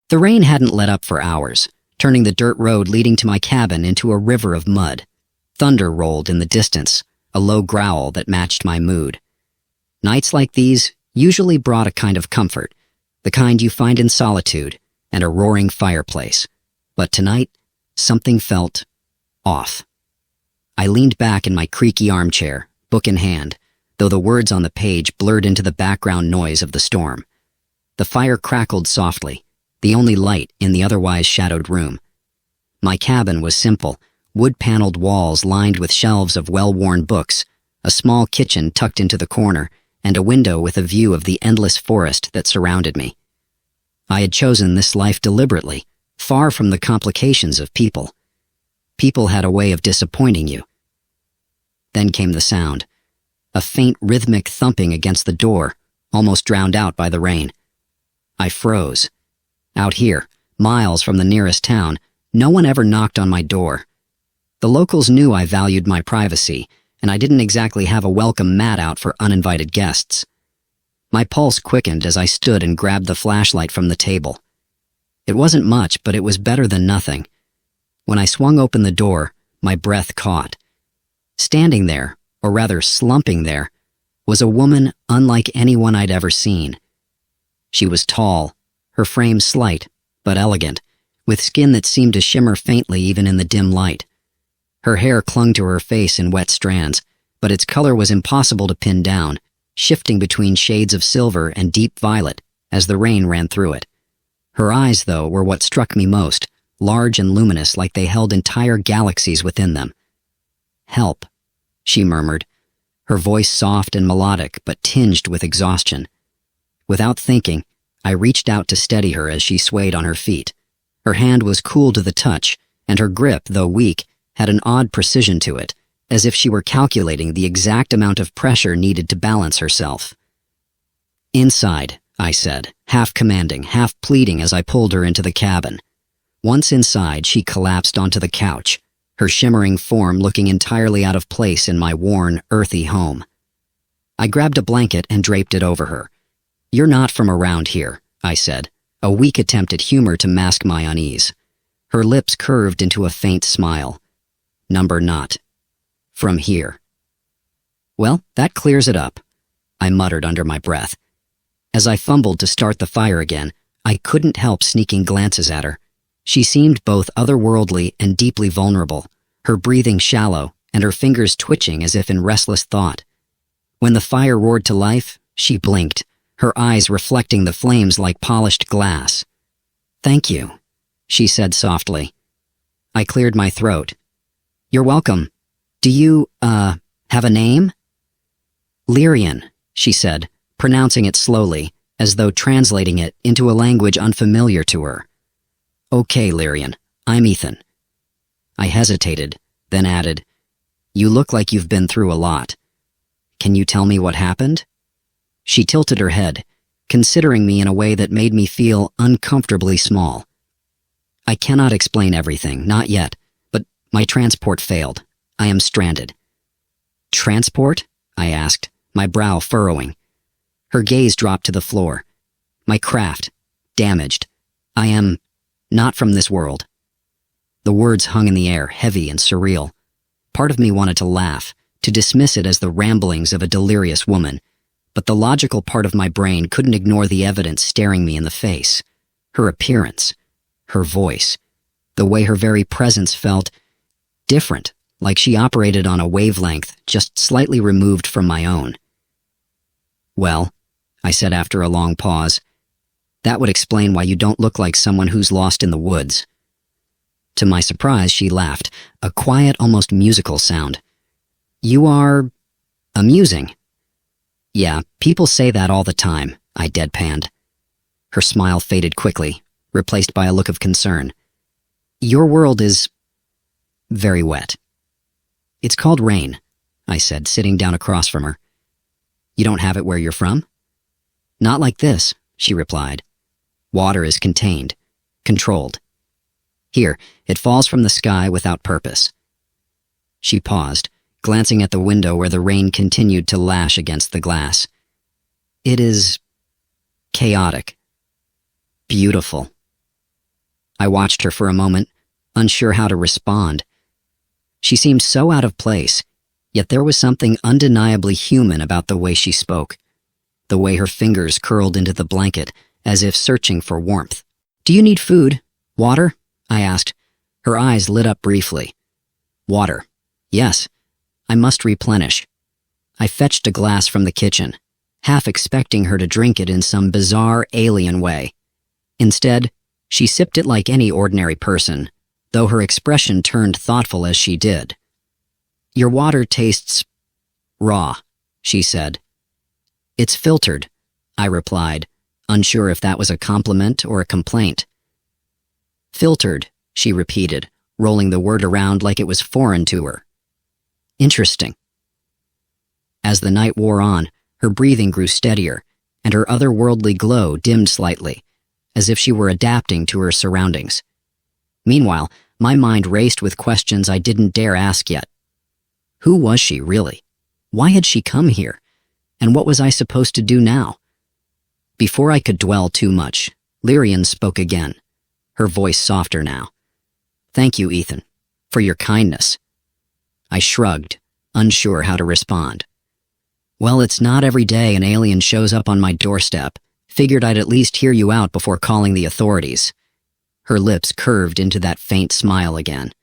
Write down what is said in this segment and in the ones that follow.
The rain hadn't let up for hours, turning the dirt road leading to my cabin into a river of mud. Thunder rolled in the distance, a low growl that matched my mood. Nights like these usually brought a kind of comfort, the kind you find in solitude and a roaring fireplace. But tonight, something felt off. I leaned back in my creaky armchair, book in hand, though the words on the page blurred into the background noise of the storm. The fire crackled softly, the only light in the otherwise shadowed room. My cabin was simple, wood-paneled walls lined with shelves of well-worn books, a small kitchen tucked into the corner, and a window with a view of the endless forest that surrounded me. I had chosen this life deliberately, far from the complications of people. People had a way of disappointing you. Then came the sound, a faint rhythmic thumping against the door, almost drowned out by the rain. I froze. Out here, miles from the nearest town, no one ever knocked on my door. The locals knew I valued my privacy, and I didn't exactly have a welcome mat out for uninvited guests. My pulse quickened as I stood and grabbed the flashlight from the table. It wasn't much, but it was better than nothing. When I swung open the door, my breath caught. Standing there, or rather slumping there, was a woman unlike anyone I'd ever seen. She was tall, her frame slight, but elegant, with skin that seemed to shimmer faintly even in the dim light. Her hair clung to her face in wet strands, but its color was impossible to pin down, shifting between shades of silver and deep violet as the rain ran through it. Her eyes, though, were what struck me most, large and luminous like they held entire galaxies within them. "Help," she murmured, her voice soft and melodic but tinged with exhaustion. Without thinking, I reached out to steady her as she swayed on her feet. Her hand was cool to the touch, and her grip, though weak, had an odd precision to it, as if she were calculating the exact amount of pressure needed to balance herself. "Inside," I said, half commanding, half pleading as I pulled her into the cabin. Once inside, she collapsed onto the couch, her shimmering form looking entirely out of place in my worn, earthy home. I grabbed a blanket and draped it over her. "You're not from around here," I said, a weak attempt at humor to mask my unease. Her lips curved into a faint smile. "Number not. From here." "Well, that clears it up," I muttered under my breath. As I fumbled to start the fire again, I couldn't help sneaking glances at her. She seemed both otherworldly and deeply vulnerable, her breathing shallow and her fingers twitching as if in restless thought. When the fire roared to life, she blinked, her eyes reflecting the flames like polished glass. "Thank you," she said softly. I cleared my throat. "You're welcome. Do you, have a name?" "Lyrian," she said, pronouncing it slowly, as though translating it into a language unfamiliar to her. "Okay, Lyrian, I'm Ethan." I hesitated, then added, "You look like you've been through a lot. Can you tell me what happened?" She tilted her head, considering me in a way that made me feel uncomfortably small. "I cannot explain everything, not yet, but my transport failed. I am stranded." "Transport?" I asked, my brow furrowing. Her gaze dropped to the floor. "My craft, damaged. I am not from this world." The words hung in the air, heavy and surreal. Part of me wanted to laugh, to dismiss it as the ramblings of a delirious woman, but the logical part of my brain couldn't ignore the evidence staring me in the face. Her appearance, her voice, the way her very presence felt different, like she operated on a wavelength just slightly removed from my own. "Well," I said after a long pause, "that would explain why you don't look like someone who's lost in the woods." To my surprise, she laughed, a quiet, almost musical sound. "You are amusing." "Yeah, people say that all the time," I deadpanned. Her smile faded quickly, replaced by a look of concern. "Your world is very wet." "It's called rain," I said, sitting down across from her. "You don't have it where you're from?" "Not like this," she replied. "Water is contained, controlled. Here, it falls from the sky without purpose." She paused, glancing at the window where the rain continued to lash against the glass. "It is chaotic. Beautiful." I watched her for a moment, unsure how to respond. She seemed so out of place, yet there was something undeniably human about the way she spoke, the way her fingers curled into the blanket as if searching for warmth. "Do you need food? Water?" I asked. Her eyes lit up briefly. "Water. Yes. I must replenish." I fetched a glass from the kitchen, half expecting her to drink it in some bizarre, alien way. Instead, she sipped it like any ordinary person, though her expression turned thoughtful as she did. "Your water tastes raw," she said. "It's filtered," I replied, unsure if that was a compliment or a complaint. "Filtered," she repeated, rolling the word around like it was foreign to her. "Interesting." As the night wore on, her breathing grew steadier, and her otherworldly glow dimmed slightly, as if she were adapting to her surroundings. Meanwhile, my mind raced with questions I didn't dare ask yet. Who was she, really? Why had she come here? And what was I supposed to do now? Before I could dwell too much, Lyrian spoke again, her voice softer now. "Thank you, Ethan, for your kindness." I shrugged, unsure how to respond. "Well, it's not every day an alien shows up on my doorstep. Figured I'd at least hear you out before calling the authorities." Her lips curved into that faint smile again.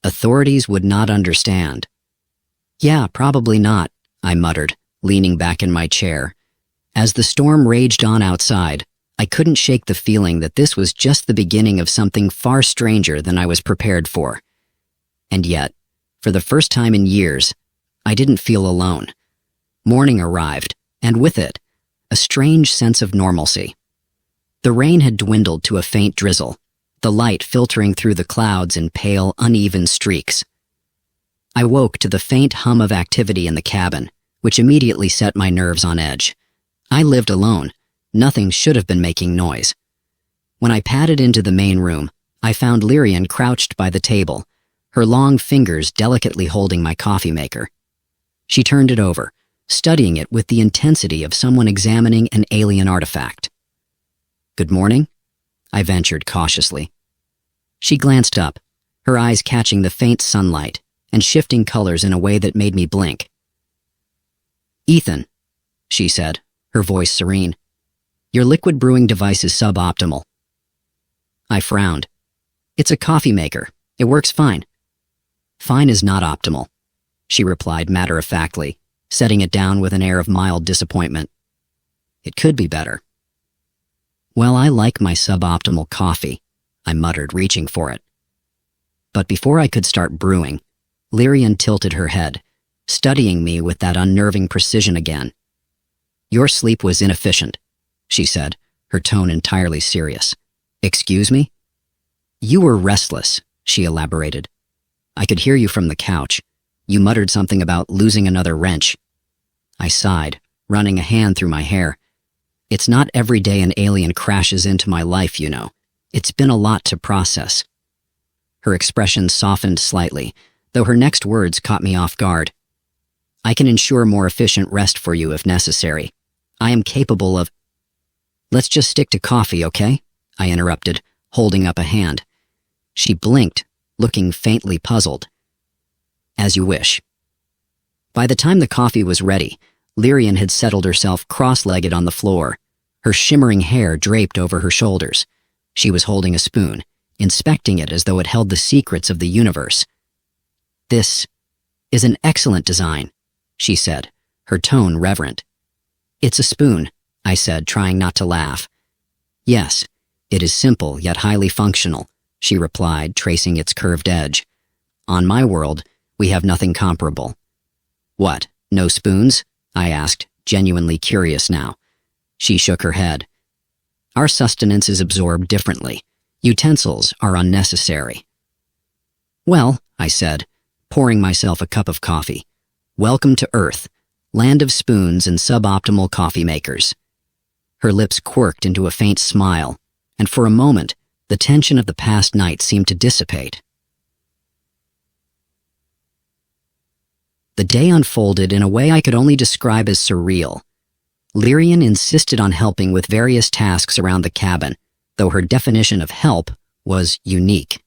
"Authorities would not understand." "Yeah, probably not," I muttered, leaning back in my chair. As the storm raged on outside, I couldn't shake the feeling that this was just the beginning of something far stranger than I was prepared for. And yet, for the first time in years, I didn't feel alone. Morning arrived, and with it, a strange sense of normalcy. The rain had dwindled to a faint drizzle, the light filtering through the clouds in pale, uneven streaks. I woke to the faint hum of activity in the cabin, which immediately set my nerves on edge. I lived alone. Nothing should have been making noise. When I padded into the main room, I found Lyrian crouched by the table, her long fingers delicately holding my coffee maker. She turned it over, studying it with the intensity of someone examining an alien artifact. "Good morning?" I ventured cautiously. She glanced up, her eyes catching the faint sunlight and shifting colors in a way that made me blink. "Ethan," she said, her voice serene, "your liquid brewing device is suboptimal." I frowned. "It's a coffee maker. It works fine." "Fine is not optimal," she replied matter-of-factly, setting it down with an air of mild disappointment. "It could be better." "Well, I like my suboptimal coffee," I muttered, reaching for it. But before I could start brewing, Lyrian tilted her head, studying me with that unnerving precision again. "Your sleep was inefficient," she said, her tone entirely serious. "Excuse me?" "You were restless," she elaborated. "I could hear you from the couch. You muttered something about losing another wrench." I sighed, running a hand through my hair. "It's not every day an alien crashes into my life, you know. It's been a lot to process." Her expression softened slightly, though her next words caught me off guard. "I can ensure more efficient rest for you if necessary. I am capable of—" "Let's just stick to coffee, okay?" I interrupted, holding up a hand. She blinked, looking faintly puzzled. "As you wish." By the time the coffee was ready, Lyrian had settled herself cross-legged on the floor, her shimmering hair draped over her shoulders. She was holding a spoon, inspecting it as though it held the secrets of the universe. "This is an excellent design," she said, her tone reverent. "It's a spoon," I said, trying not to laugh. "Yes, it is simple yet highly functional," she replied, tracing its curved edge. "On my world, we have nothing comparable." "What, no spoons?" I asked, genuinely curious now. She shook her head. "Our sustenance is absorbed differently. Utensils are unnecessary." "Well," I said, pouring myself a cup of coffee, "welcome to Earth, land of spoons and suboptimal coffee makers." Her lips quirked into a faint smile, and for a moment, the tension of the past night seemed to dissipate. The day unfolded in a way I could only describe as surreal. Lyrian insisted on helping with various tasks around the cabin, though her definition of help was unique.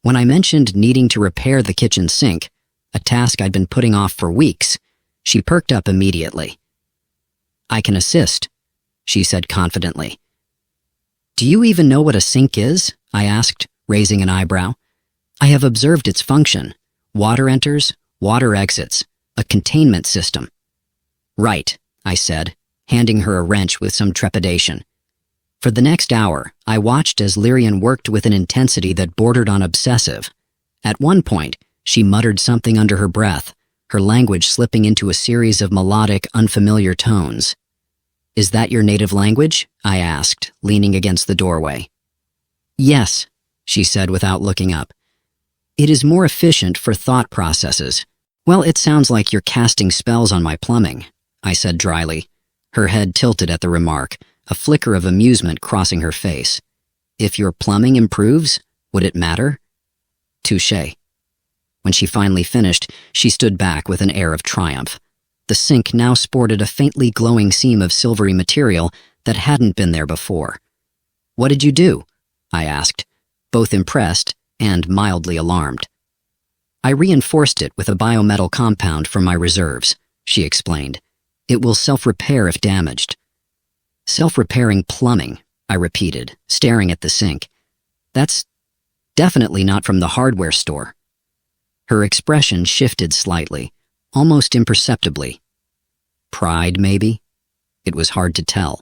When I mentioned needing to repair the kitchen sink, a task I'd been putting off for weeks, she perked up immediately. "I can assist," she said confidently. "Do you even know what a sink is?" I asked, raising an eyebrow. "I have observed its function. Water enters, water exits, a containment system." "Right," I said, handing her a wrench with some trepidation. For the next hour, I watched as Lyrian worked with an intensity that bordered on obsessive. At one point, she muttered something under her breath, her language slipping into a series of melodic, unfamiliar tones. "Is that your native language?" I asked, leaning against the doorway. "Yes," she said without looking up. "It is more efficient for thought processes." "Well, it sounds like you're casting spells on my plumbing," I said dryly. Her head tilted at the remark, a flicker of amusement crossing her face. "If your plumbing improves, would it matter?" "Touché." When she finally finished, she stood back with an air of triumph. The sink now sported a faintly glowing seam of silvery material that hadn't been there before. "What did you do?" I asked, both impressed and mildly alarmed. "I reinforced it with a biometal compound from my reserves," she explained. "It will self-repair if damaged." "Self-repairing plumbing," I repeated, staring at the sink. "That's definitely not from the hardware store." Her expression shifted slightly, almost imperceptibly. Pride, maybe? It was hard to tell.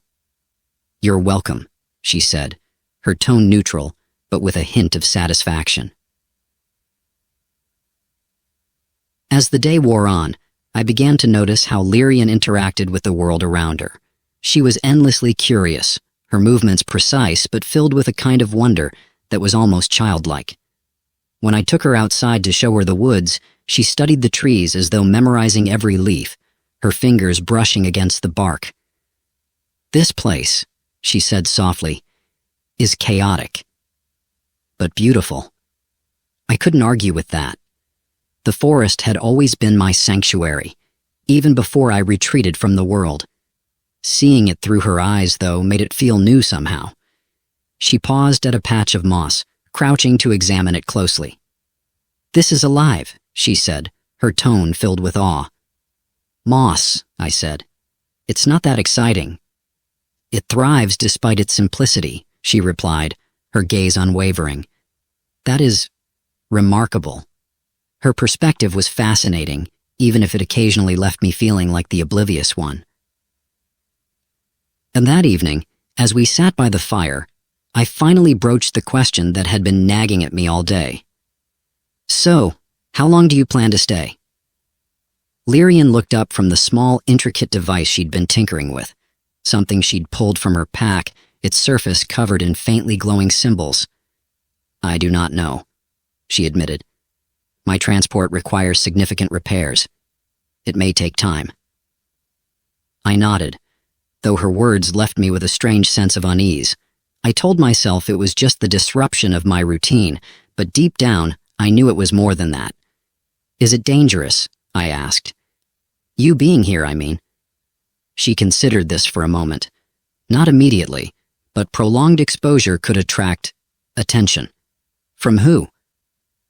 "You're welcome," she said, her tone neutral, but with a hint of satisfaction. As the day wore on, I began to notice how Lyrian interacted with the world around her. She was endlessly curious, her movements precise but filled with a kind of wonder that was almost childlike. When I took her outside to show her the woods, she studied the trees as though memorizing every leaf, her fingers brushing against the bark. "This place," she said softly, "is chaotic, but beautiful." I couldn't argue with that. The forest had always been my sanctuary, even before I retreated from the world. Seeing it through her eyes, though, made it feel new somehow. She paused at a patch of moss, crouching to examine it closely. "This is alive," she said, her tone filled with awe. "Moss," I said. "It's not that exciting." "It thrives despite its simplicity," she replied, her gaze unwavering. "That is remarkable." Her perspective was fascinating, even if it occasionally left me feeling like the oblivious one. And that evening, as we sat by the fire, I finally broached the question that had been nagging at me all day. "So, how long do you plan to stay?" Lyrian looked up from the small, intricate device she'd been tinkering with, something she'd pulled from her pack, its surface covered in faintly glowing symbols. "I do not know," she admitted. "My transport requires significant repairs. It may take time." I nodded, though her words left me with a strange sense of unease. I told myself it was just the disruption of my routine, but deep down, I knew it was more than that. "Is it dangerous?" I asked. "You being here, I mean." She considered this for a moment. Not immediately, but prolonged exposure could attract attention. "From who?"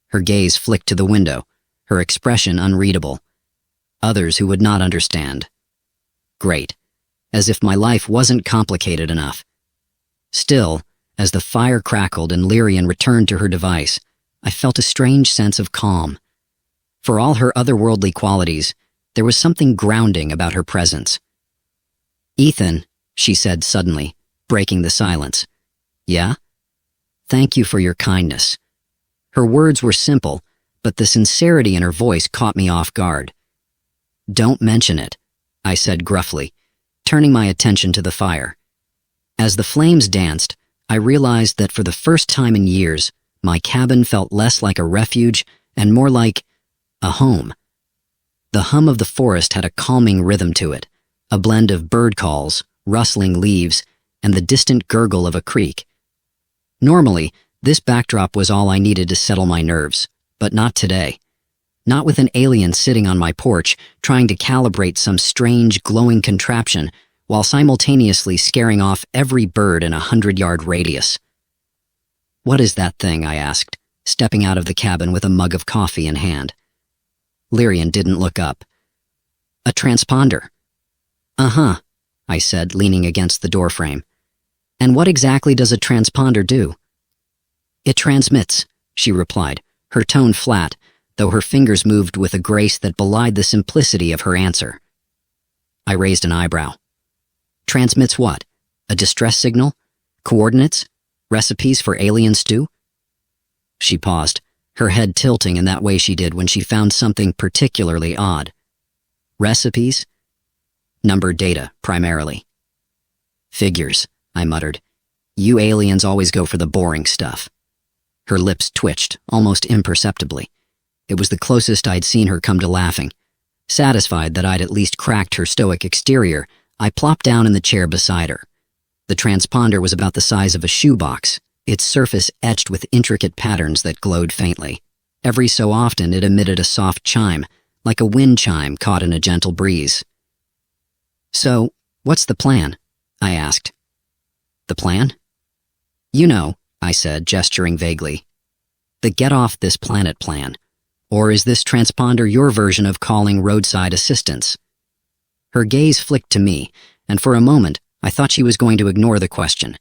Her gaze flicked to the window, her expression unreadable. "Others who would not understand." Great. As if my life wasn't complicated enough. Still, as the fire crackled and Lyrian returned to her device, I felt a strange sense of calm. For all her otherworldly qualities, there was something grounding about her presence. "Ethan," she said suddenly, breaking the silence. "Yeah? Thank you for your kindness." Her words were simple, but the sincerity in her voice caught me off guard. "Don't mention it," I said gruffly, turning my attention to the fire. As the flames danced, I realized that for the first time in years, my cabin felt less like a refuge and more like a home. The hum of the forest had a calming rhythm to it, a blend of bird calls, rustling leaves, and the distant gurgle of a creek. Normally, this backdrop was all I needed to settle my nerves, but not today. Not with an alien sitting on my porch, trying to calibrate some strange, glowing contraption, while simultaneously scaring off every bird in a 100-yard radius. What is that thing? I asked, stepping out of the cabin with a mug of coffee in hand. Lyrian didn't look up. A transponder. Uh-huh, I said, leaning against the doorframe. And what exactly does a transponder do? It transmits, she replied, her tone flat, though her fingers moved with a grace that belied the simplicity of her answer. I raised an eyebrow. Transmits what? A distress signal? Coordinates? Recipes for alien stew? She paused, her head tilting in that way she did when she found something particularly odd. Recipes? Numbered data, primarily. Figures, I muttered. You aliens always go for the boring stuff. Her lips twitched, almost imperceptibly. It was the closest I'd seen her come to laughing. Satisfied that I'd at least cracked her stoic exterior, I plopped down in the chair beside her. The transponder was about the size of a shoebox, its surface etched with intricate patterns that glowed faintly. Every so often it emitted a soft chime, like a wind chime caught in a gentle breeze. So, what's the plan? I asked. The plan? You know, I said, gesturing vaguely. The get off this planet plan. Or is this transponder your version of calling roadside assistance? Her gaze flicked to me, and for a moment I thought she was going to ignore the question.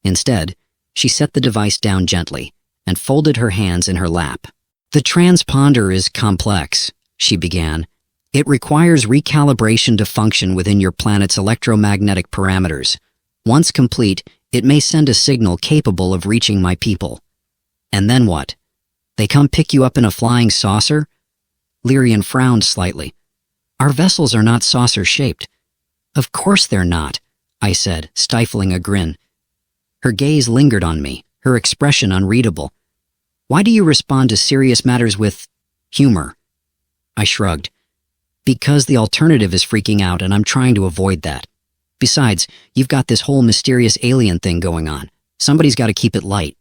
Instead, she set the device down gently and folded her hands in her lap. The transponder is complex, she began. It requires recalibration to function within your planet's electromagnetic parameters. Once complete, it may send a signal capable of reaching my people. And then what? They come pick you up in a flying saucer? Lyrian frowned slightly. Our vessels are not saucer-shaped. Of course they're not, I said, stifling a grin. Her gaze lingered on me, her expression unreadable. Why do you respond to serious matters with humor? I shrugged. Because the alternative is freaking out and I'm trying to avoid that. Besides, you've got this whole mysterious alien thing going on. Somebody's got to keep it light.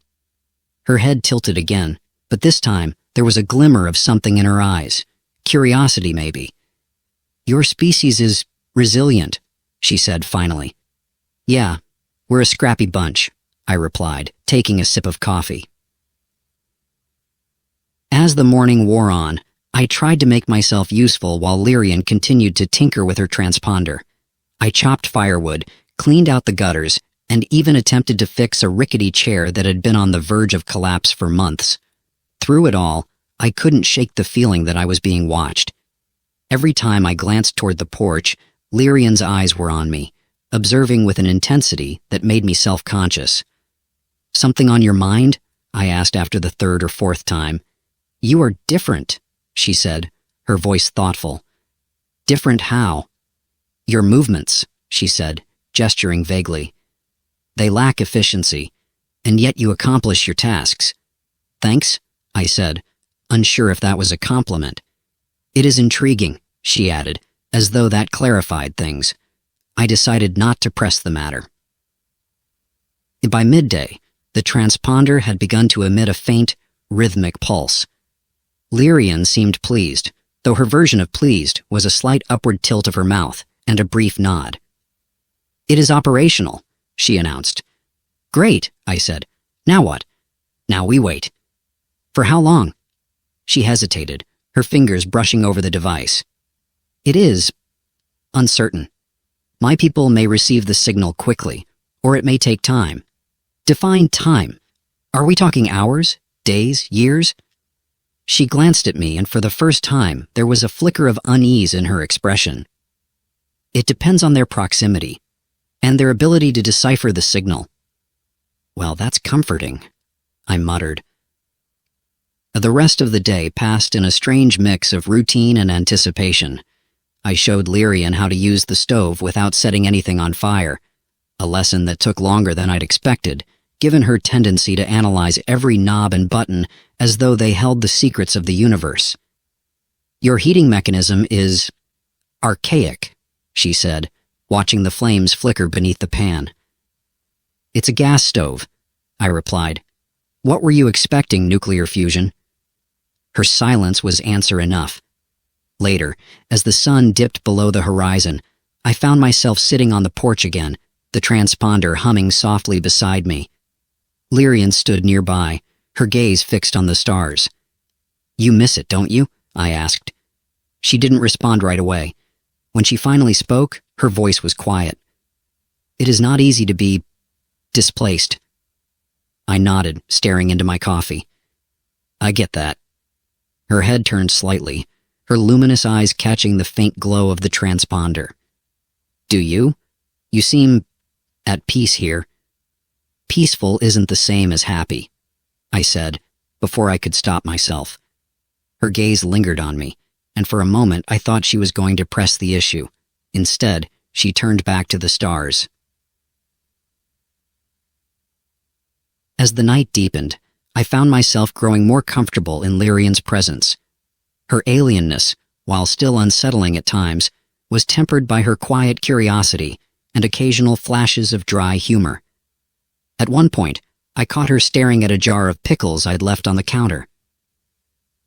Her head tilted again, but this time there was a glimmer of something in her eyes. Curiosity, maybe. Your species is resilient, she said finally. Yeah, we're a scrappy bunch, I replied, taking a sip of coffee. As the morning wore on, I tried to make myself useful while Lyrian continued to tinker with her transponder. I chopped firewood, cleaned out the gutters, and even attempted to fix a rickety chair that had been on the verge of collapse for months. Through it all, I couldn't shake the feeling that I was being watched. Every time I glanced toward the porch, Lyrian's eyes were on me, observing with an intensity that made me self-conscious. Something on your mind? I asked after the third or fourth time. You are different, she said, her voice thoughtful. Different how? Your movements, she said, gesturing vaguely. They lack efficiency, and yet you accomplish your tasks. Thanks, I said, unsure if that was a compliment. It is intriguing, she added, as though that clarified things. I decided not to press the matter. By midday, the transponder had begun to emit a faint, rhythmic pulse. Lyrian seemed pleased, though her version of pleased was a slight upward tilt of her mouth and a brief nod. It is operational, she announced. Great, I said. Now what? Now we wait. For how long? She hesitated, her fingers brushing over the device. It is uncertain. My people may receive the signal quickly, or it may take time. Define time. Are we talking hours, days, years? She glanced at me, and for the first time, there was a flicker of unease in her expression. It depends on their proximity, and their ability to decipher the signal. Well, that's comforting, I muttered. The rest of the day passed in a strange mix of routine and anticipation. I showed Lyrian how to use the stove without setting anything on fire, a lesson that took longer than I'd expected, given her tendency to analyze every knob and button as though they held the secrets of the universe. Your heating mechanism is archaic, she said, watching the flames flicker beneath the pan. It's a gas stove, I replied. What were you expecting, nuclear fusion? Her silence was answer enough. Later, as the sun dipped below the horizon, I found myself sitting on the porch again, the transponder humming softly beside me. Lyrian stood nearby, her gaze fixed on the stars. "You miss it, don't you?" I asked. She didn't respond right away. When she finally spoke, her voice was quiet. "It is not easy to be displaced." I nodded, staring into my coffee. "I get that." Her head turned slightly, her luminous eyes catching the faint glow of the transponder. "Do you? You seem at peace here." "Peaceful isn't the same as happy," I said, before I could stop myself. Her gaze lingered on me, and for a moment I thought she was going to press the issue. Instead, she turned back to the stars. As the night deepened, I found myself growing more comfortable in Lyrian's presence. Her alienness, while still unsettling at times, was tempered by her quiet curiosity and occasional flashes of dry humor. At one point, I caught her staring at a jar of pickles I'd left on the counter.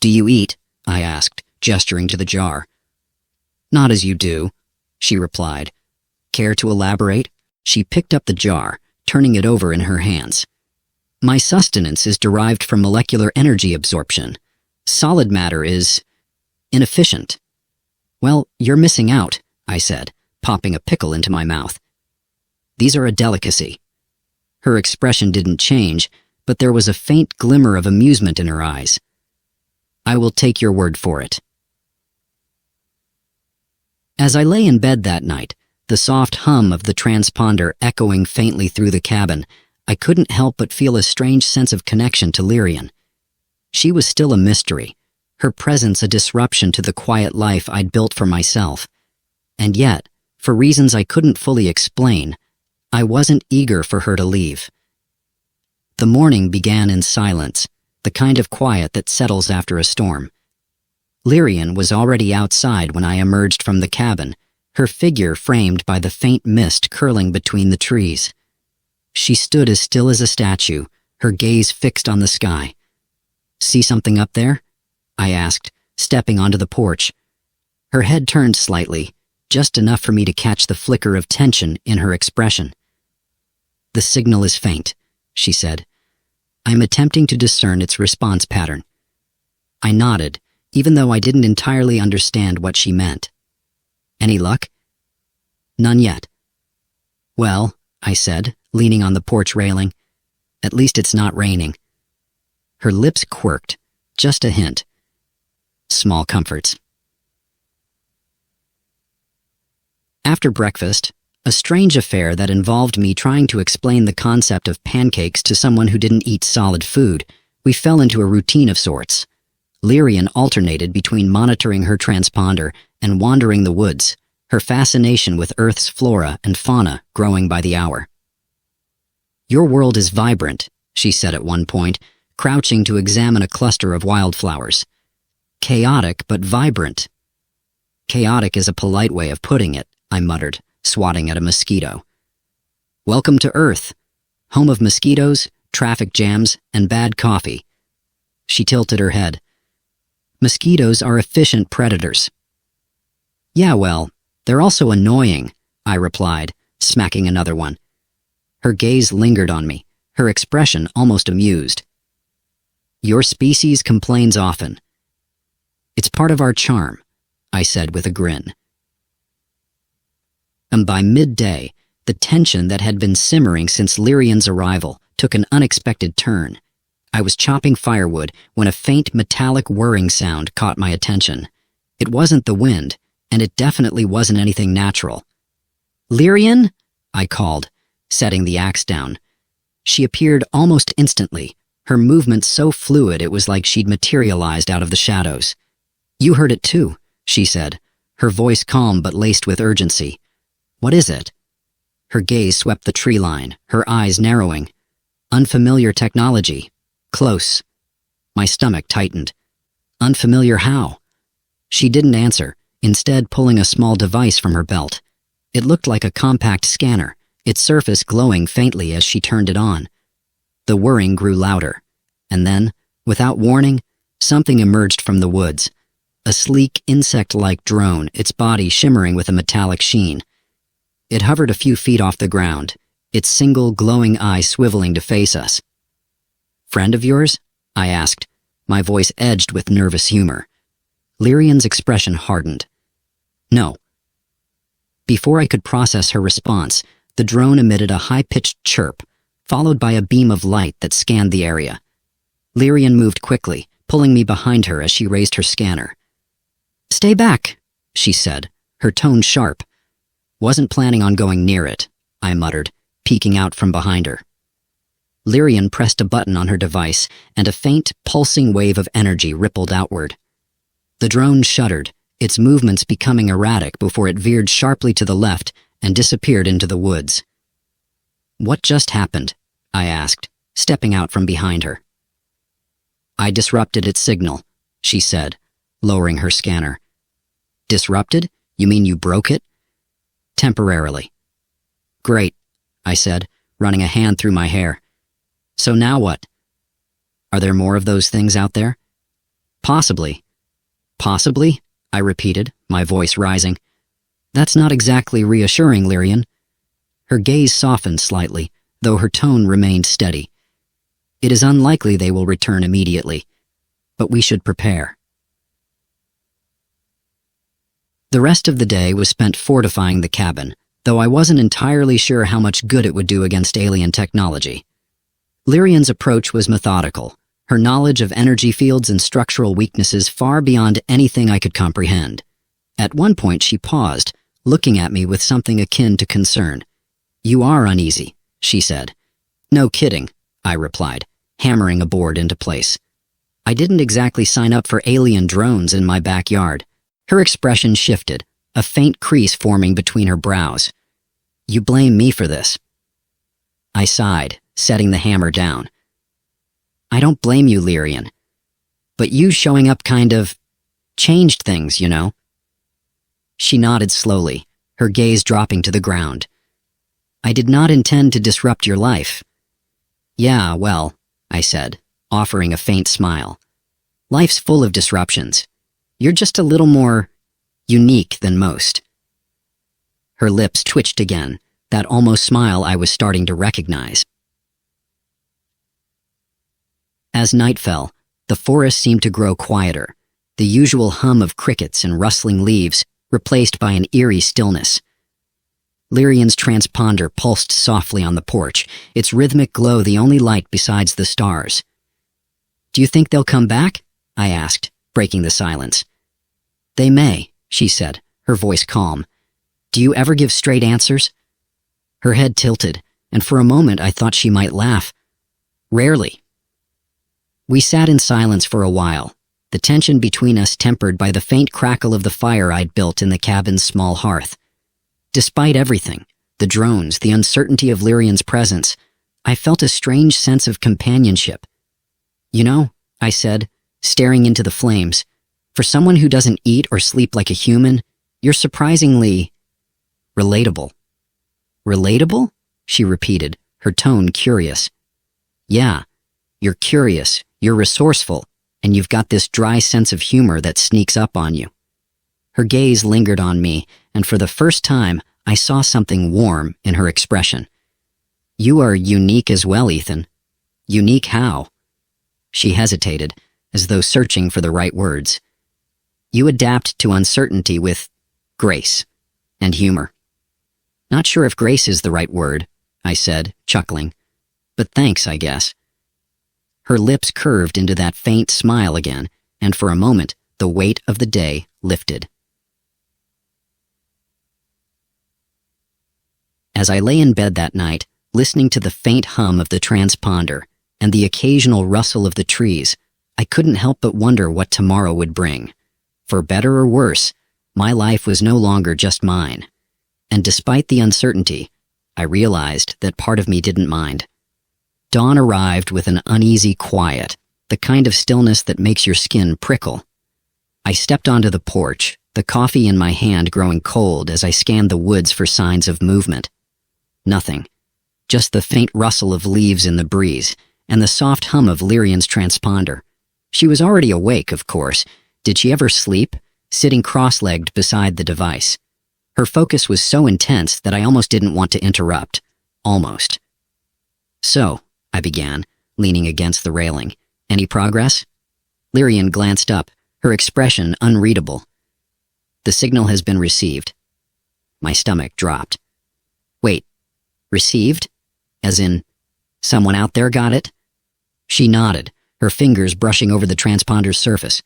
"Do you eat?" I asked, gesturing to the jar. "Not as you do," she replied. "Care to elaborate?" She picked up the jar, turning it over in her hands. "My sustenance is derived from molecular energy absorption. Solid matter is inefficient." "Well, you're missing out," I said, popping a pickle into my mouth. "These are a delicacy." Her expression didn't change, but there was a faint glimmer of amusement in her eyes. "I will take your word for it." As I lay in bed that night, the soft hum of the transponder echoing faintly through the cabin, I couldn't help but feel a strange sense of connection to Lyrian. She was still a mystery, her presence a disruption to the quiet life I'd built for myself. And yet, for reasons I couldn't fully explain, I wasn't eager for her to leave. The morning began in silence, the kind of quiet that settles after a storm. Lyrian was already outside when I emerged from the cabin, her figure framed by the faint mist curling between the trees. She stood as still as a statue, her gaze fixed on the sky. "See something up there?" I asked, stepping onto the porch. Her head turned slightly, just enough for me to catch the flicker of tension in her expression. "The signal is faint," she said. "I'm attempting to discern its response pattern." I nodded, even though I didn't entirely understand what she meant. "Any luck?" "None yet." "Well," I said, leaning on the porch railing, "at least it's not raining." Her lips quirked, just a hint. Small comforts. After breakfast, a strange affair that involved me trying to explain the concept of pancakes to someone who didn't eat solid food, we fell into a routine of sorts. Lyrian alternated between monitoring her transponder and wandering the woods, her fascination with Earth's flora and fauna growing by the hour. "Your world is vibrant," she said at one point, crouching to examine a cluster of wildflowers. "Chaotic but vibrant." "Chaotic is a polite way of putting it," I muttered, swatting at a mosquito. "Welcome to Earth, home of mosquitoes, traffic jams, and bad coffee." She tilted her head. "Mosquitoes are efficient predators." "Yeah, well, they're also annoying," I replied, smacking another one. Her gaze lingered on me, her expression almost amused. "Your species complains often." "It's part of our charm," I said with a grin. And by midday, the tension that had been simmering since Lyrian's arrival took an unexpected turn. I was chopping firewood when a faint metallic whirring sound caught my attention. It wasn't the wind, and it definitely wasn't anything natural. "Lyrian?" I called, setting the axe down. She appeared almost instantly, her movement so fluid it was like she'd materialized out of the shadows. "You heard it too," she said, her voice calm but laced with urgency. "What is it?" Her gaze swept the tree line, her eyes narrowing. "Unfamiliar technology. Close." My stomach tightened. "Unfamiliar how?" She didn't answer, instead pulling a small device from her belt. It looked like a compact scanner, its surface glowing faintly as she turned it on. The whirring grew louder, and then, without warning, something emerged from the woods. A sleek, insect-like drone, its body shimmering with a metallic sheen. It hovered a few feet off the ground, its single glowing eye swiveling to face us. Friend of yours? I asked, my voice edged with nervous humor. Lyrian's expression hardened. No. Before I could process her response, the drone emitted a high-pitched chirp, followed by a beam of light that scanned the area. Lyrian moved quickly, pulling me behind her as she raised her scanner. Stay back, she said, her tone sharp. Wasn't planning on going near it, I muttered, peeking out from behind her. Lyrian pressed a button on her device, and a faint, pulsing wave of energy rippled outward. The drone shuddered, its movements becoming erratic before it veered sharply to the left and disappeared into the woods. What just happened? I asked, stepping out from behind her. I disrupted its signal, she said, lowering her scanner. Disrupted? You mean you broke it? Temporarily. Great, I said, running a hand through my hair. So now what? Are there more of those things out there? Possibly. Possibly? I repeated, my voice rising. That's not exactly reassuring, Lyrian. Her gaze softened slightly, though her tone remained steady. It is unlikely they will return immediately, but we should prepare. The rest of the day was spent fortifying the cabin, though I wasn't entirely sure how much good it would do against alien technology. Lyrian's approach was methodical, her knowledge of energy fields and structural weaknesses far beyond anything I could comprehend. At one point she paused, looking at me with something akin to concern. You are uneasy, she said. No kidding, I replied, hammering a board into place. I didn't exactly sign up for alien drones in my backyard. Her expression shifted, a faint crease forming between her brows. You blame me for this. I sighed, setting the hammer down. I don't blame you, Lyrian. But you showing up kind of changed things, you know. She nodded slowly, her gaze dropping to the ground. I did not intend to disrupt your life. Yeah, well, I said, offering a faint smile. Life's full of disruptions. You're just a little more unique than most. Her lips twitched again, that almost smile I was starting to recognize. As night fell, the forest seemed to grow quieter, the usual hum of crickets and rustling leaves replaced by an eerie stillness. Lyrian's transponder pulsed softly on the porch, its rhythmic glow the only light besides the stars. Do you think they'll come back? I asked, breaking the silence. They may, she said, her voice calm. Do you ever give straight answers? Her head tilted, and for a moment I thought she might laugh. Rarely. We sat in silence for a while, the tension between us tempered by the faint crackle of the fire I'd built in the cabin's small hearth. Despite everything, the drones, the uncertainty of Lyrian's presence, I felt a strange sense of companionship. You know, I said, staring into the flames, for someone who doesn't eat or sleep like a human, you're surprisingly relatable. Relatable? She repeated, her tone curious. Yeah, you're curious, you're resourceful, and you've got this dry sense of humor that sneaks up on you. Her gaze lingered on me, and for the first time, I saw something warm in her expression. You are unique as well, Ethan. Unique how? She hesitated, as though searching for the right words. You adapt to uncertainty with grace and humor. Not sure if grace is the right word, I said, chuckling. But thanks, I guess. Her lips curved into that faint smile again, and for a moment, the weight of the day lifted. As I lay in bed that night, listening to the faint hum of the transponder and the occasional rustle of the trees, I couldn't help but wonder what tomorrow would bring. For better or worse, my life was no longer just mine. And despite the uncertainty, I realized that part of me didn't mind. Dawn arrived with an uneasy quiet, the kind of stillness that makes your skin prickle. I stepped onto the porch, the coffee in my hand growing cold as I scanned the woods for signs of movement. Nothing. Just the faint rustle of leaves in the breeze and the soft hum of Lyrian's transponder. She was already awake, of course. Did she ever sleep? Sitting cross-legged beside the device. Her focus was so intense that I almost didn't want to interrupt. Almost. So, I began, leaning against the railing. Any progress? Lyrian glanced up, her expression unreadable. The signal has been received. My stomach dropped. Wait, received? As in, someone out there got it? She nodded, her fingers brushing over the transponder's surface.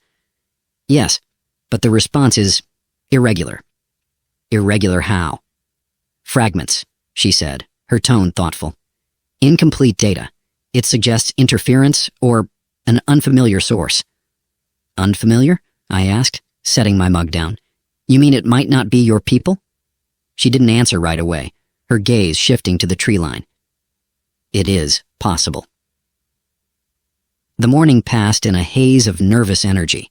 Yes, but the response is irregular. Irregular how? Fragments, she said, her tone thoughtful. Incomplete data. It suggests interference or an unfamiliar source. Unfamiliar? I asked, setting my mug down. You mean it might not be your people? She didn't answer right away, her gaze shifting to the tree line. It is possible. The morning passed in a haze of nervous energy.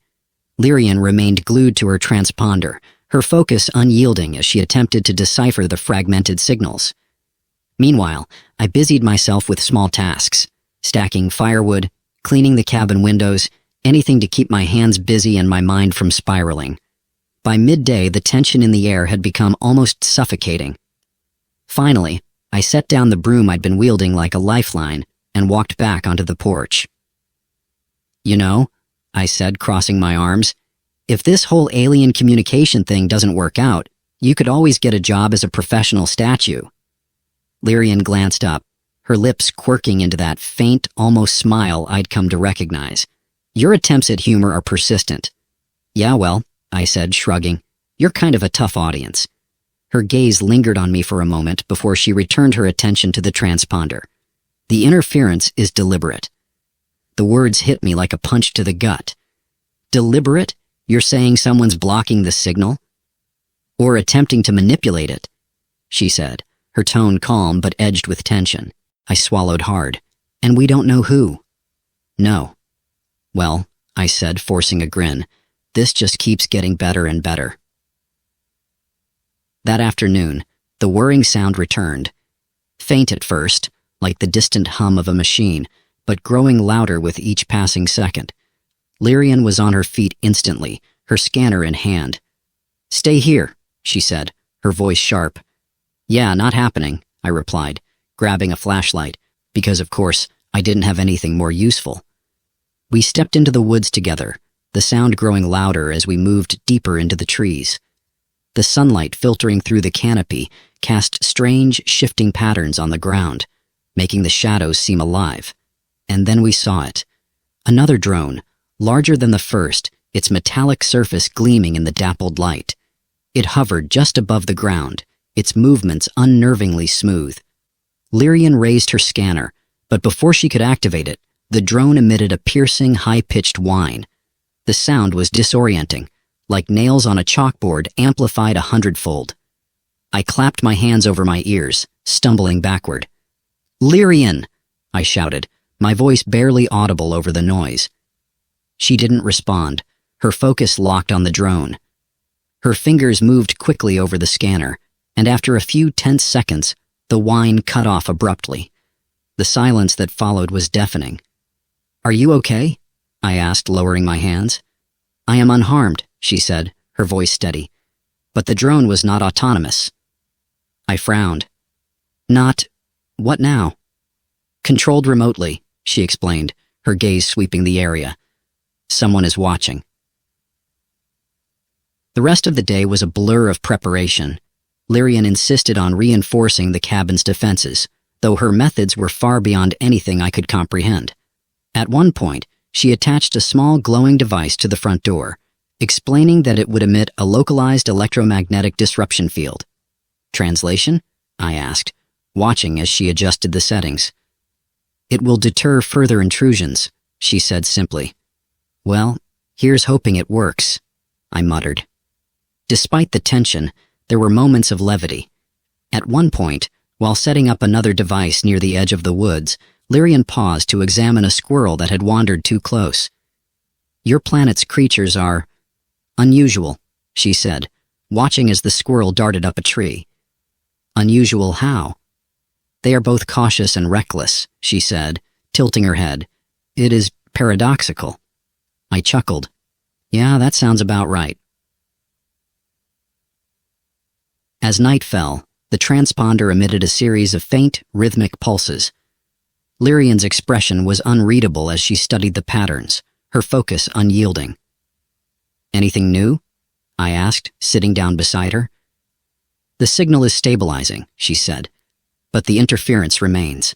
Lyrian remained glued to her transponder, her focus unyielding as she attempted to decipher the fragmented signals. Meanwhile, I busied myself with small tasks, stacking firewood, cleaning the cabin windows, anything to keep my hands busy and my mind from spiraling. By midday, the tension in the air had become almost suffocating. Finally, I set down the broom I'd been wielding like a lifeline and walked back onto the porch. You know, I said, crossing my arms, if this whole alien communication thing doesn't work out, you could always get a job as a professional statue. Lyrian glanced up, her lips quirking into that faint, almost smile I'd come to recognize. Your attempts at humor are persistent. Yeah, well, I said, shrugging. You're kind of a tough audience. Her gaze lingered on me for a moment before she returned her attention to the transponder. The interference is deliberate. The words hit me like a punch to the gut. Deliberate? You're saying someone's blocking the signal? Or attempting to manipulate it? She said, her tone calm but edged with tension. I swallowed hard. And we don't know who. No. Well, I said, forcing a grin, this just keeps getting better and better. That afternoon, the whirring sound returned. Faint at first, like the distant hum of a machine, but growing louder with each passing second. Lyrian was on her feet instantly, her scanner in hand. Stay here, she said, her voice sharp. Yeah, not happening, I replied, grabbing a flashlight, because of course, I didn't have anything more useful. We stepped into the woods together, the sound growing louder as we moved deeper into the trees. The sunlight filtering through the canopy cast strange, shifting patterns on the ground, making the shadows seem alive. And then we saw it. Another drone, larger than the first, its metallic surface gleaming in the dappled light. It hovered just above the ground, its movements unnervingly smooth. Lyrian raised her scanner, but before she could activate it, the drone emitted a piercing, high-pitched whine. The sound was disorienting, like nails on a chalkboard amplified 100-fold. I clapped my hands over my ears, stumbling backward. Lyrian! I shouted, my voice barely audible over the noise. She didn't respond, her focus locked on the drone. Her fingers moved quickly over the scanner, and after a few tense seconds, the whine cut off abruptly. The silence that followed was deafening. Are you okay? I asked, lowering my hands. I am unharmed, she said, her voice steady. But the drone was not autonomous. I frowned. Not... what now? Controlled remotely, she explained, her gaze sweeping the area. Someone is watching. The rest of the day was a blur of preparation. Lyrian insisted on reinforcing the cabin's defenses, though her methods were far beyond anything I could comprehend. At one point, she attached a small glowing device to the front door, explaining that it would emit a localized electromagnetic disruption field. Translation? I asked, watching as she adjusted the settings. It will deter further intrusions, she said simply. Well, here's hoping it works, I muttered. Despite the tension, there were moments of levity. At one point, while setting up another device near the edge of the woods, Lyrian paused to examine a squirrel that had wandered too close. Your planet's creatures are unusual, she said, watching as the squirrel darted up a tree. Unusual how? They are both cautious and reckless, she said, tilting her head. It is paradoxical. I chuckled. Yeah, that sounds about right. As night fell, the transponder emitted a series of faint, rhythmic pulses. Lyrian's expression was unreadable as she studied the patterns, her focus unyielding. "Anything new?" I asked, sitting down beside her. "The signal is stabilizing," she said, "but the interference remains."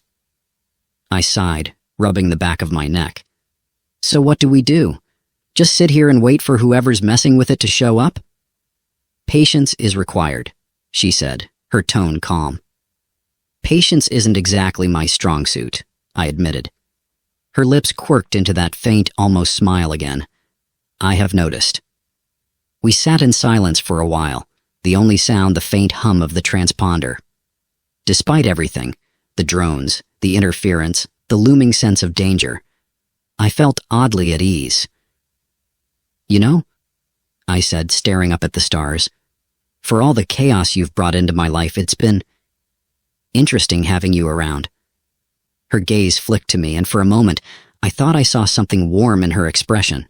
I sighed, rubbing the back of my neck. "So what do we do? Just sit here and wait for whoever's messing with it to show up?" "Patience is required," she said, her tone calm. "Patience isn't exactly my strong suit," I admitted. Her lips quirked into that faint, almost smile again. "I have noticed." We sat in silence for a while, the only sound the faint hum of the transponder. Despite everything, the drones, the interference, the looming sense of danger, I felt oddly at ease. "You know," I said, staring up at the stars, "for all the chaos you've brought into my life, it's been interesting having you around." Her gaze flicked to me, and for a moment, I thought I saw something warm in her expression.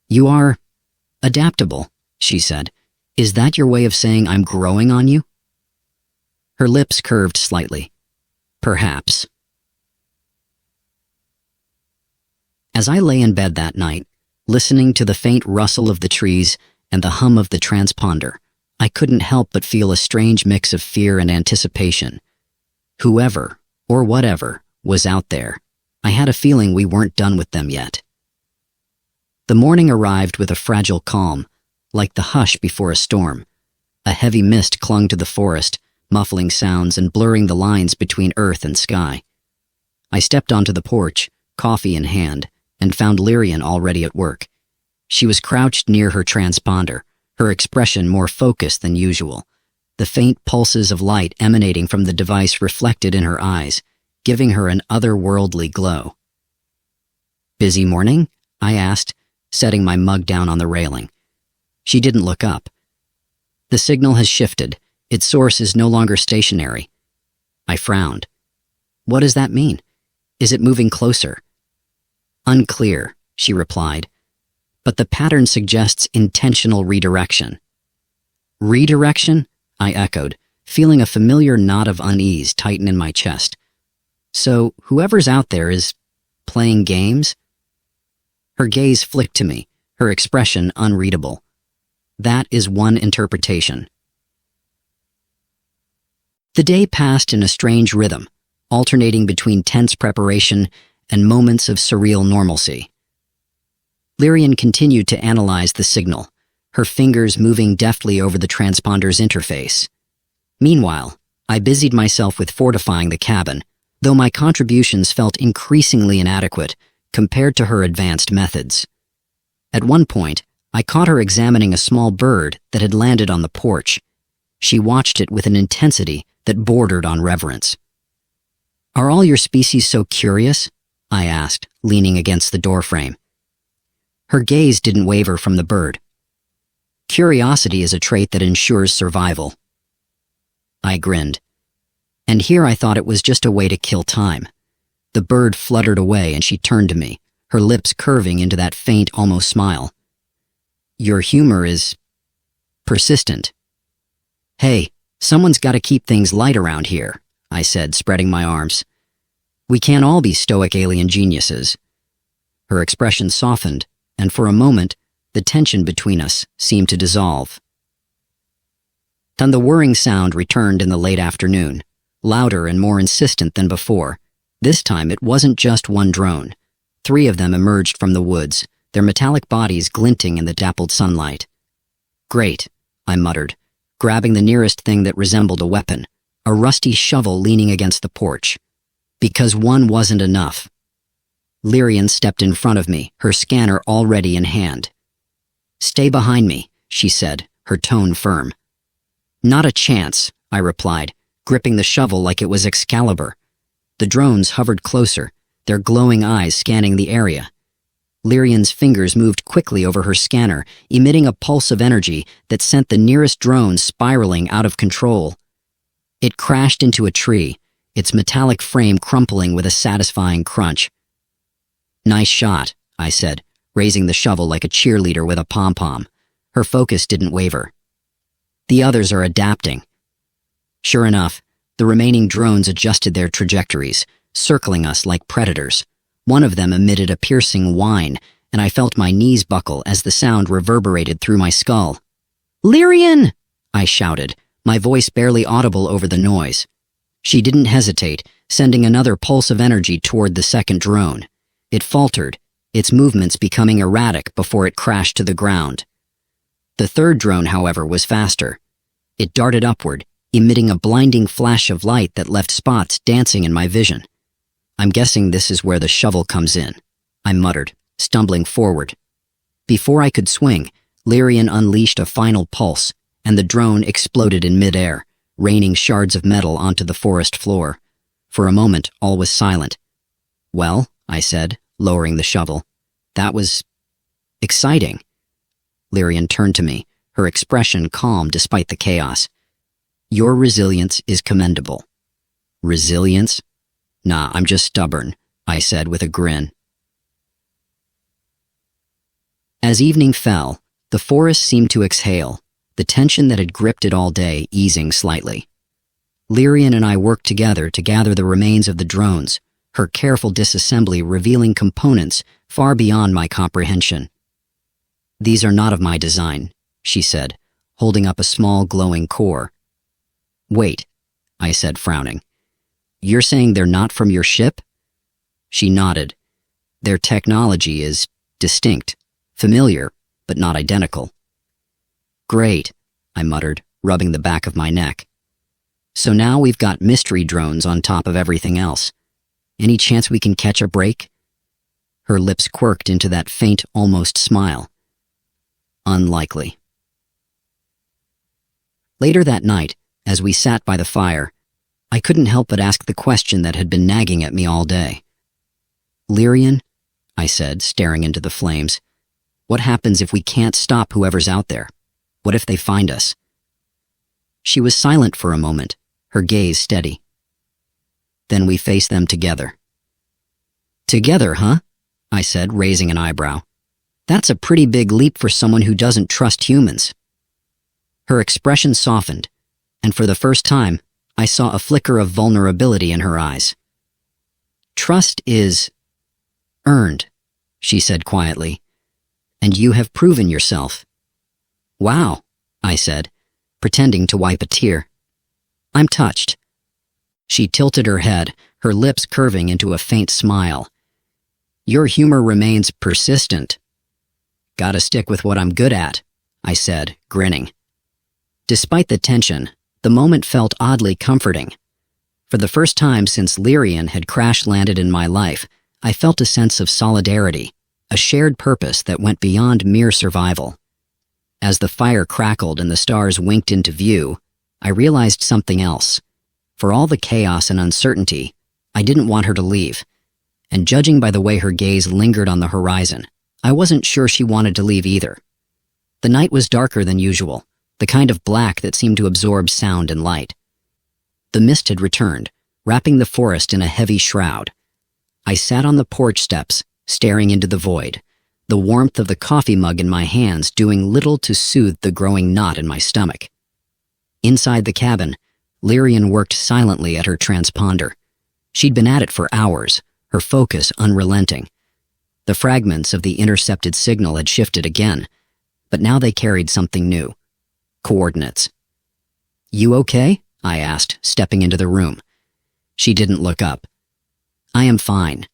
"You are adaptable," she said. "Is that your way of saying I'm growing on you?" Her lips curved slightly. "Perhaps." As I lay in bed that night, listening to the faint rustle of the trees and the hum of the transponder, I couldn't help but feel a strange mix of fear and anticipation. Whoever, or whatever, was out there, I had a feeling we weren't done with them yet. The morning arrived with a fragile calm, like the hush before a storm. A heavy mist clung to the forest, muffling sounds and blurring the lines between earth and sky. I stepped onto the porch, coffee in hand, and found Lyrian already at work. She was crouched near her transponder, her expression more focused than usual, the faint pulses of light emanating from the device reflected in her eyes, giving her an otherworldly glow. "Busy morning?" I asked, setting my mug down on the railing. She didn't look up. "The signal has shifted. Its source is no longer stationary." I frowned. "What does that mean? Is it moving closer?" "Unclear," she replied, "but the pattern suggests intentional redirection." "Redirection?" I echoed, feeling a familiar knot of unease tighten in my chest. "So whoever's out there is playing games?" Her gaze flicked to me, her expression unreadable. "That is one interpretation." The day passed in a strange rhythm, alternating between tense preparation and moments of surreal normalcy. Lyrian continued to analyze the signal, her fingers moving deftly over the transponder's interface. Meanwhile, I busied myself with fortifying the cabin, though my contributions felt increasingly inadequate compared to her advanced methods. At one point, I caught her examining a small bird that had landed on the porch. She watched it with an intensity that bordered on reverence. "Are all your species so curious?" I asked, leaning against the doorframe. Her gaze didn't waver from the bird. "Curiosity is a trait that ensures survival." I grinned. And here I thought it was just a way to kill time. The bird fluttered away and she turned to me, her lips curving into that faint, almost smile. "Your humor is persistent." "Hey, someone's got to keep things light around here," I said, spreading my arms. "We can't all be stoic alien geniuses." Her expression softened, and for a moment, the tension between us seemed to dissolve. Then the whirring sound returned in the late afternoon, louder and more insistent than before. This time it wasn't just one drone. 3 of them emerged from the woods, their metallic bodies glinting in the dappled sunlight. "Great," I muttered, grabbing the nearest thing that resembled a weapon, a rusty shovel leaning against the porch. Because one wasn't enough. Lyrian stepped in front of me, her scanner already in hand. "Stay behind me," she said, her tone firm. "Not a chance," I replied, gripping the shovel like it was Excalibur. The drones hovered closer, their glowing eyes scanning the area. Lyrian's fingers moved quickly over her scanner, emitting a pulse of energy that sent the nearest drone spiraling out of control. It crashed into a tree, its metallic frame crumpling with a satisfying crunch. "Nice shot," I said, raising the shovel like a cheerleader with a pom-pom. Her focus didn't waver. "The others are adapting." Sure enough, the remaining drones adjusted their trajectories, circling us like predators. One of them emitted a piercing whine, and I felt my knees buckle as the sound reverberated through my skull. "Lyrian!" I shouted, my voice barely audible over the noise. She didn't hesitate, sending another pulse of energy toward the second drone. It faltered, its movements becoming erratic before it crashed to the ground. The third drone, however, was faster. It darted upward, emitting a blinding flash of light that left spots dancing in my vision. "I'm guessing this is where the shovel comes in," I muttered, stumbling forward. Before I could swing, Lyrian unleashed a final pulse, and the drone exploded in midair, raining shards of metal onto the forest floor. For a moment, all was silent. "Well," I said, lowering the shovel, "that was exciting." Lyrian turned to me, her expression calm despite the chaos. "Your resilience is commendable." "Resilience? Nah, I'm just stubborn," I said with a grin. As evening fell, the forest seemed to exhale, the tension that had gripped it all day easing slightly. Lyrian and I worked together to gather the remains of the drones, her careful disassembly revealing components far beyond my comprehension. "These are not of my design," she said, holding up a small glowing core. "Wait," I said, frowning. "You're saying they're not from your ship?" She nodded. "Their technology is distinct, familiar, but not identical." "Great," I muttered, rubbing the back of my neck. "So now we've got mystery drones on top of everything else. Any chance we can catch a break?" Her lips quirked into that faint, almost smile. "Unlikely." Later that night, as we sat by the fire, I couldn't help but ask the question that had been nagging at me all day. "Lyrian," I said, staring into the flames, "what happens if we can't stop whoever's out there? What if they find us?" She was silent for a moment, her gaze steady. "Then we face them together." "Together, huh?" I said, raising an eyebrow. "That's a pretty big leap for someone who doesn't trust humans." Her expression softened, and for the first time, I saw a flicker of vulnerability in her eyes. "Trust is earned," she said quietly, "and you have proven yourself." "Wow," I said, pretending to wipe a tear. "I'm touched." She tilted her head, her lips curving into a faint smile. "Your humor remains persistent." "Gotta stick with what I'm good at," I said, grinning. Despite the tension, the moment felt oddly comforting. For the first time since Lyrian had crash-landed in my life, I felt a sense of solidarity, a shared purpose that went beyond mere survival. As the fire crackled and the stars winked into view, I realized something else. For all the chaos and uncertainty, I didn't want her to leave. And judging by the way her gaze lingered on the horizon, I wasn't sure she wanted to leave either. The night was darker than usual, the kind of black that seemed to absorb sound and light. The mist had returned, wrapping the forest in a heavy shroud. I sat on the porch steps, staring into the void, the warmth of the coffee mug in my hands doing little to soothe the growing knot in my stomach. Inside the cabin, Lyrian worked silently at her transponder. She'd been at it for hours, her focus unrelenting. The fragments of the intercepted signal had shifted again, but now they carried something new. Coordinates. "You okay?" I asked, stepping into the room. She didn't look up. "I am fine."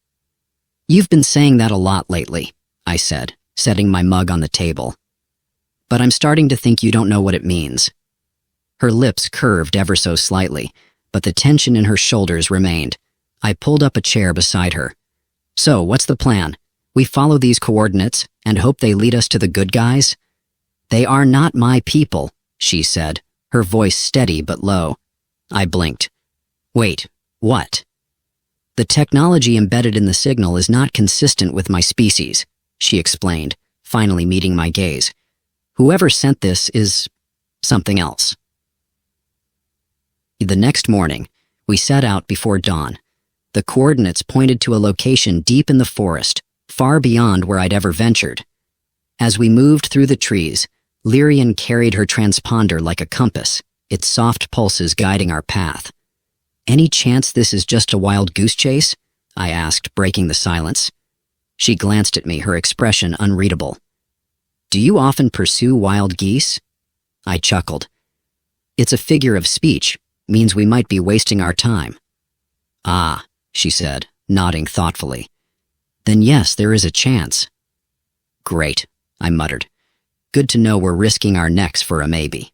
"You've been saying that a lot lately," I said, setting my mug on the table. "But I'm starting to think you don't know what it means." Her lips curved ever so slightly, but the tension in her shoulders remained. I pulled up a chair beside her. "So, what's the plan? We follow these coordinates and hope they lead us to the good guys?" "They are not my people," she said, her voice steady but low. I blinked. "Wait, what?" "The technology embedded in the signal is not consistent with my species," she explained, finally meeting my gaze. "Whoever sent this is something else." The next morning, we set out before dawn. The coordinates pointed to a location deep in the forest, far beyond where I'd ever ventured. As we moved through the trees, Lyrian carried her transponder like a compass, its soft pulses guiding our path. Any chance this is just a wild goose chase? I asked, breaking the silence. She glanced at me, her expression unreadable. Do you often pursue wild geese? I chuckled. It's a figure of speech, means we might be wasting our time. Ah, she said, nodding thoughtfully. Then yes, there is a chance. Great, I muttered. Good to know we're risking our necks for a maybe.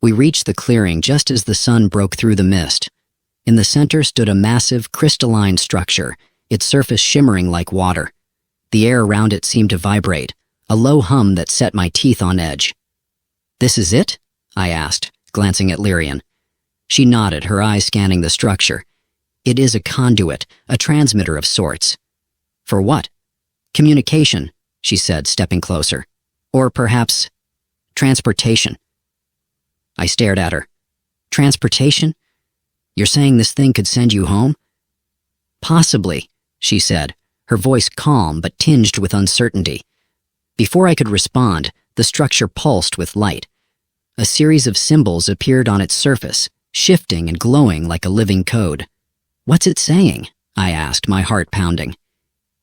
We reached the clearing just as the sun broke through the mist. In the center stood a massive, crystalline structure, its surface shimmering like water. The air around it seemed to vibrate, a low hum that set my teeth on edge. This is it? I asked, glancing at Lyrian. She nodded, her eyes scanning the structure. It is a conduit, a transmitter of sorts. For what? Communication, she said, stepping closer. Or perhaps transportation. I stared at her. Transportation? You're saying this thing could send you home? Possibly, she said, her voice calm but tinged with uncertainty. Before I could respond, the structure pulsed with light. A series of symbols appeared on its surface, shifting and glowing like a living code. What's it saying? I asked, my heart pounding.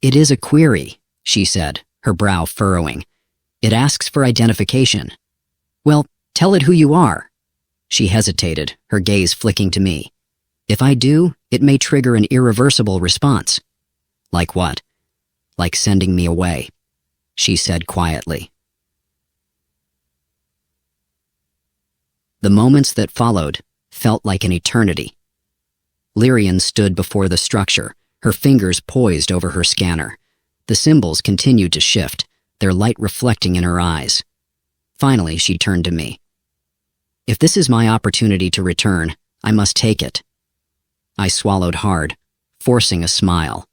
It is a query, she said, her brow furrowing. It asks for identification. Well, tell it who you are. She hesitated, her gaze flicking to me. If I do, it may trigger an irreversible response. Like what? Like sending me away, she said quietly. The moments that followed felt like an eternity. Lyrian stood before the structure, her fingers poised over her scanner. The symbols continued to shift, their light reflecting in her eyes. Finally, she turned to me. If this is my opportunity to return, I must take it. I swallowed hard, forcing a smile.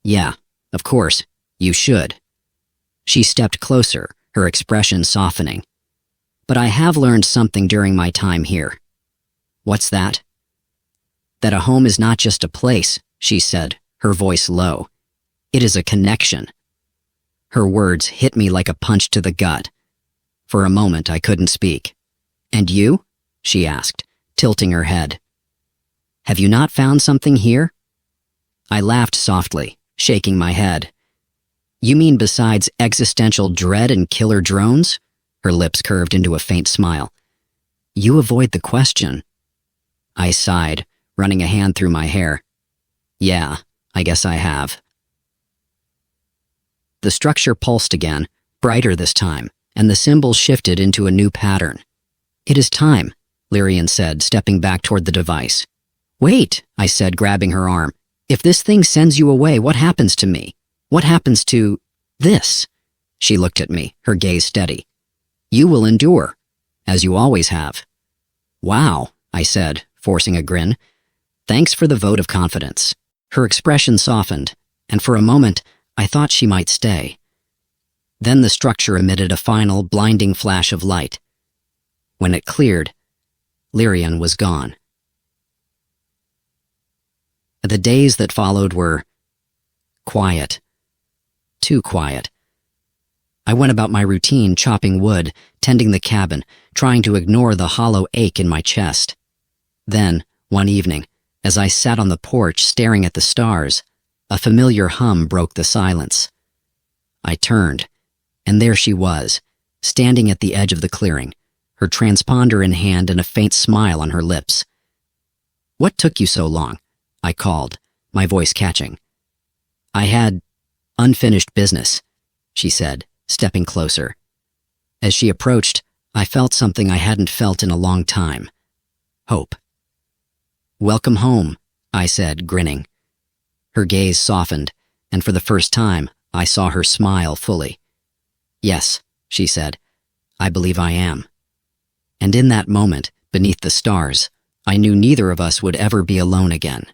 Yeah, of course, you should. She stepped closer, her expression softening. But I have learned something during my time here. What's that? That a home is not just a place, she said, her voice low. It is a connection. Her words hit me like a punch to the gut. For a moment, I couldn't speak. And you? She asked, tilting her head. Have you not found something here? I laughed softly, shaking my head. You mean besides existential dread and killer drones? Her lips curved into a faint smile. You avoid the question. I sighed, running a hand through my hair. Yeah, I guess I have. The structure pulsed again, brighter this time, and the symbols shifted into a new pattern. It is time, Lyrian said, stepping back toward the device. Wait, I said, grabbing her arm. If this thing sends you away, what happens to me? What happens to this? She looked at me, her gaze steady. You will endure, as you always have. Wow, I said, forcing a grin. Thanks for the vote of confidence. Her expression softened, and for a moment, I thought she might stay. Then the structure emitted a final, blinding flash of light. When it cleared, Lyrian was gone. The days that followed were quiet. Too quiet. I went about my routine, chopping wood, tending the cabin, trying to ignore the hollow ache in my chest. Then, one evening, as I sat on the porch staring at the stars, a familiar hum broke the silence. I turned, and there she was, standing at the edge of the clearing, her transponder in hand and a faint smile on her lips. What took you so long? I called, my voice catching. I had unfinished business, she said, stepping closer. As she approached, I felt something I hadn't felt in a long time. Hope. Welcome home, I said, grinning. Her gaze softened, and for the first time, I saw her smile fully. Yes, she said, I believe I am. And in that moment, beneath the stars, I knew neither of us would ever be alone again.